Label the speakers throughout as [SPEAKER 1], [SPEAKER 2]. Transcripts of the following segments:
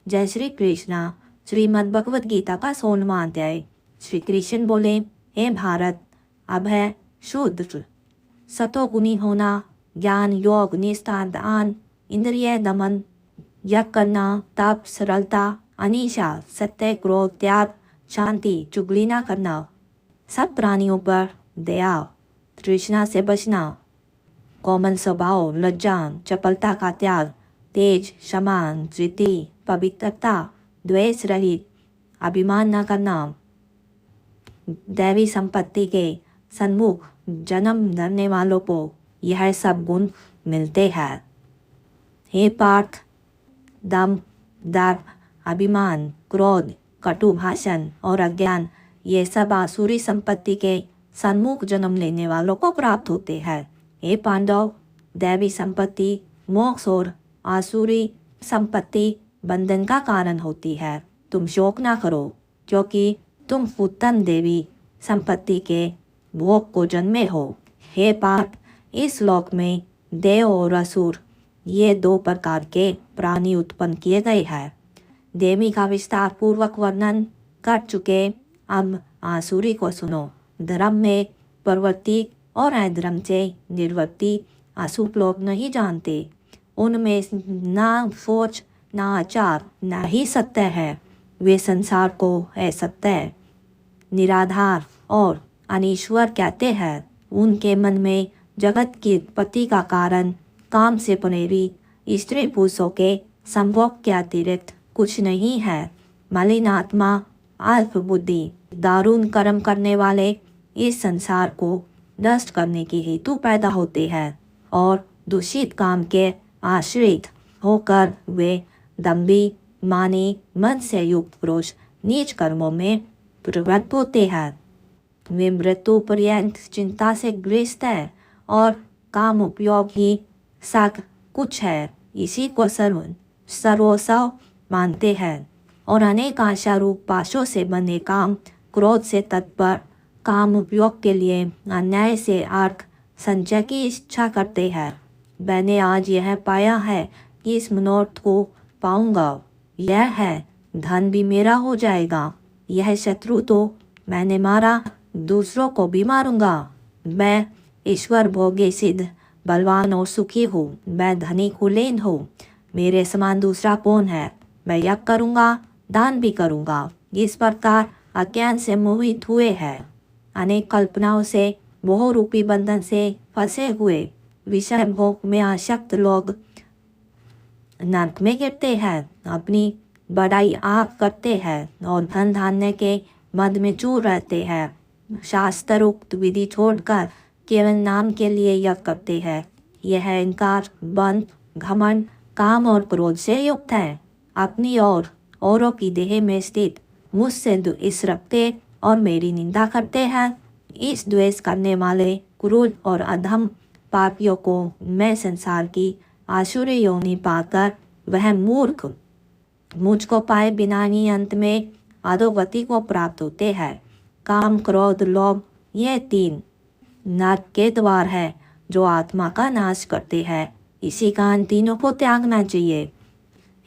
[SPEAKER 1] जय श्री कृष्णा। श्रीमद् भगवद गीता का 16वां अध्याय। श्री कृष्ण बोले, हे भारत, अब है शूद्र सतोगुणी होना, ज्ञान योग निष्ठा दान इंद्रिय दमन, यज्ञ करना, तप सरलता अनिशा सत्य क्रोध त्याग शांति चुगली ना करना, सब प्राणियों पर दया तृष्णा से बचना, कोमल स्वभाव लज्जा चपलता का त्याग, तेज क्षमा धृति पवित्रता द्वेष रहित अभिमान न करना, दैवी संपत्ति के सन्मुख जन्म धरने वालों को यह सब गुण मिलते हैं। हे पार्थ, दम दर्प अभिमान क्रोध कटु भाषण और अज्ञान ये सब आसुरी संपत्ति के सन्मुख जन्म लेने वालों को प्राप्त होते हैं। हे पांडव, दैवी संपत्ति मोक्ष और आसुरी संपत्ति बंधन का कारण होती है। तुम शोक ना करो, क्योंकि तुम उत्तम देवी संपत्ति के भोग को जन्मे हो। हे पार्थ, इस लोक में देव और असुर ये दो प्रकार के प्राणी उत्पन्न किए गए हैं। देवी का विस्तार पूर्वक वर्णन कर चुके, अब आसुरी को सुनो। धर्म में प्रवृत्ति और अधर्म से निर्वृत्ति अशुभ लोग नहीं जानते। उनमें ना सोच ना आचार ना ही सत्य है। वे संसार को असत्य निराधार और अनीश्वर कहते हैं। उनके मन में जगत की उत्पत्ति का कारण काम से प्रेरित स्त्री पुरुषों के संभोग के अतिरिक्त कुछ नहीं है। मलिन आत्मा अल्प बुद्धि दारुण कर्म करने वाले इस संसार को नष्ट करने के हेतु पैदा होते हैं और दूषित काम के आश्रित होकर वे दम्भी मानी मन से युक्त पुरुष नीच कर्मों में प्रवृत्त होते हैं। वे मृत्यु पर्यंत चिंता से ग्रस्त है और काम उपयोग ही सब कुछ है, इसी को सर्वस्व मानते हैं और अनेक आशा रूप पाशों से बने काम क्रोध से तत्पर काम उपयोग के लिए अन्याय से अर्थ संचय की इच्छा करते हैं। मैंने आज यह पाया है कि इस मनोरथ को पाऊंगा, यह है धन भी मेरा हो जाएगा। यह शत्रु तो मैंने मारा, दूसरों को भी मारूंगा। मैं ईश्वर भोगे सिद्ध बलवान और सुखी हूँ। मैं धनी कुलीन हूँ। मेरे समान दूसरा कौन है। मैं यज्ञ करूँगा, दान भी करूँगा। इस प्रकार अज्ञान से मोहित हुए हैं। अनेक कल्पनाओं से मोह रूपी बंधन से फंसे हुए विषय भोग में आसक्त लोग नरक में गिरते हैं। अपनी बड़ाई आप करते हैं और धन धान्य के मद में चूर रहते हैं। शास्त्र उक्त विधि छोड़कर केवल नाम के लिए यज्ञ करते हैं। यह अहंकार बंध घमंड काम और क्रोध से युक्त है। अपनी और औरों की देह में स्थित मुझसे द्वेष रखते और मेरी निंदा करते हैं। इस द्वेष करने वाले क्रूर और अधम पापियों को मैं संसार की आसुरी योनि पाकर वह मूर्ख मुझको पाए बिना ही अंत में अधोगति को प्राप्त होते हैं। काम क्रोध लोभ ये तीन नरक के द्वार है जो आत्मा का नाश करते हैं। इसी कारण तीनों को त्यागना चाहिए।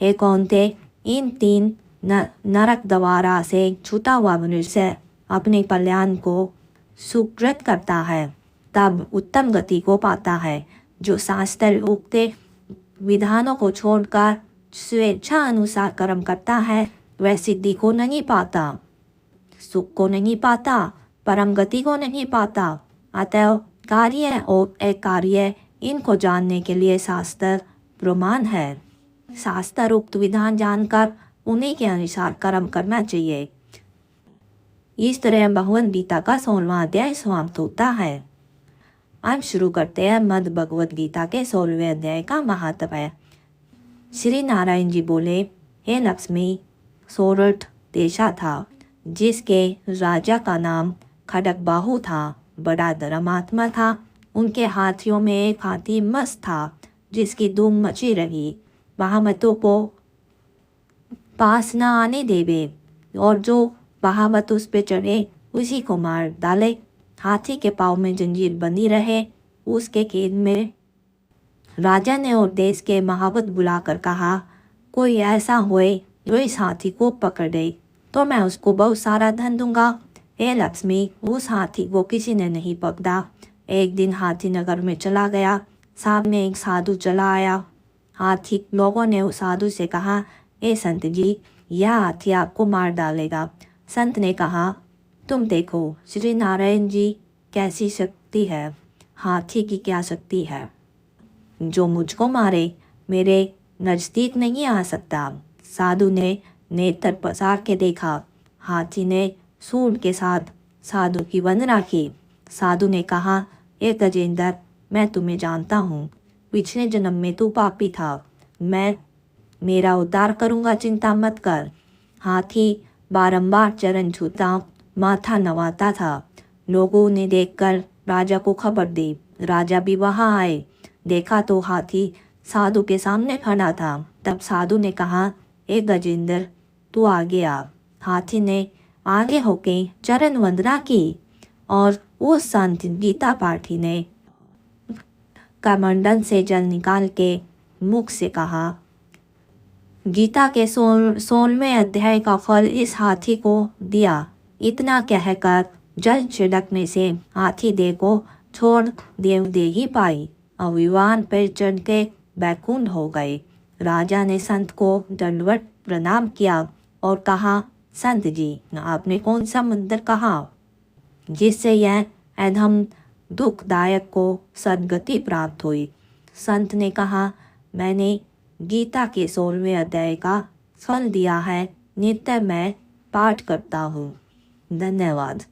[SPEAKER 1] हे कौन्ते, इन तीन नरक द्वारा से छूटा हुआ मनुष्य अपने कल्याण को सुकृत करता है, तब उत्तम गति को पाता है। जो शास्त्र उक्त विधानों को छोड़कर स्वेच्छा अनुसार कर्म करता है वह सिद्धि को नहीं पाता, सुख को नहीं पाता, परम गति को नहीं पाता। अतः कार्य और अकार्य इनको जानने के लिए शास्त्र प्रमाण है। शास्त्र उक्त विधान जानकर उन्हीं के अनुसार कर्म करना चाहिए। इस तरह भगवद गीता का 16वां अध्याय समाप्त होता है। अब शुरू करते हैं मद् भगवद गीता के 16वें अध्याय का महात्म्य। श्री नारायण जी बोले, हे लक्ष्मी, सोरठ देशा था जिसके राजा का नाम खड्गबाहु था। बड़ा धर्मात्मा था। उनके हाथियों में एक हाथी मस्त था जिसकी धूम मची रही। महामतों को पास न आने देवे और जो महामत उस पे चढ़े उसी को मार डाले। हाथी के पाँव में जंजीर बंधी रहे। उसके खेत में राजा ने और देश के महावत बुलाकर कहा, कोई ऐसा होए जो इस हाथी को पकड़ गई तो मैं उसको बहुत सारा धन दूंगा। हे लक्ष्मी, उस हाथी को किसी ने नहीं पकड़ा। एक दिन हाथी नगर में चला गया। सामने एक साधु चला आया। हाथी लोगों ने उस साधु से कहा, ए संत जी, यह हाथी आपको मार डालेगा। संत ने कहा, तुम देखो श्री नारायण जी कैसी शक्ति है, हाथी की क्या शक्ति है। जो मुझको मारे मेरे नज़दीक नहीं आ सकता। साधु ने नेत्र पसार के देखा। हाथी ने सूंड के साथ साधु की वंदना की। साधु ने कहा, ए गजेंद्र, मैं तुम्हें जानता हूँ। पिछले जन्म में तू पापी था। मैं मेरा उद्धार करूँगा, चिंता मत कर। हाथी बारंबार चरण छूता, माथा नवाता था। लोगों ने देखकर राजा को खबर दी। राजा भी वहाँ आए। देखा तो हाथी साधु के सामने खड़ा था। तब साधु ने कहा, ए गजेंद्र, तू आगे आ। हाथी ने आगे होके चरण वंदना की और उस संत गीता पाठी ने कमंडल से जल निकाल के मुख से कहा, गीता के 16वें अध्याय का फल इस हाथी को दिया। इतना कहकर जल छिड़कने से हाथी देह को छोड़ देवदेही पाई। अभिमान पर चढ़ के बैकुंठ हो गए। राजा ने संत को दंडवत प्रणाम किया और कहा, संत जी, आपने कौन सा मंत्र कहा जिससे यह अधम दुखदायक को सदगति प्राप्त हुई। संत ने कहा, मैंने गीता के 16वें अध्याय का फल दिया है। नित्य मैं पाठ करता हूँ। धन्यवाद।